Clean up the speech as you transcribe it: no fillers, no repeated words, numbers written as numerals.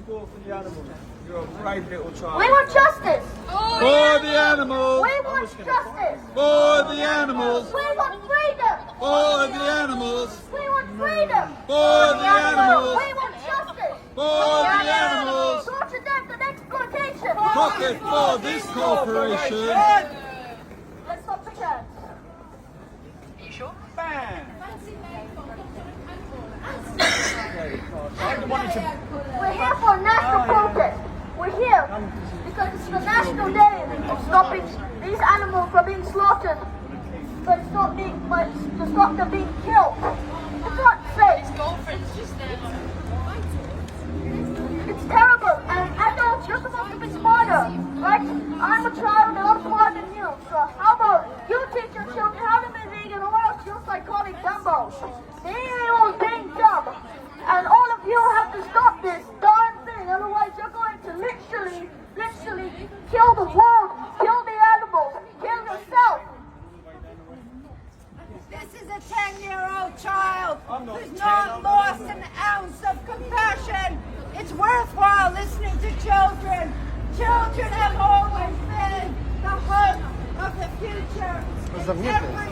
support for the animals. You're a brave little child. We want justice. For the animals! We want justice. For the animals! We want freedom. For the animals! We want freedom. For the animals! We want justice. For the animals! Torture, death, and exploitation. Pocket for this corporation! Let's stop the hands. Bam! We're here for a national protest. We're here because it's the national day of stopping these animals from being slaughtered, but to stop them being killed. It's not safe. It's terrible, and adults, you're supposed to be smarter, right? I'm a child, and I'm smarter than you. So how about you teach your children how to be vegan, or else you're psychotic dumbos. You're being dumb, and all of you have to stop this darn thing. Otherwise, you're going to literally kill the world, kill the animals, kill yourself. This is a 10-year-old child who's not lost an ounce of compassion. It's worthwhile listening to children. Children have always been the hope of the future. Every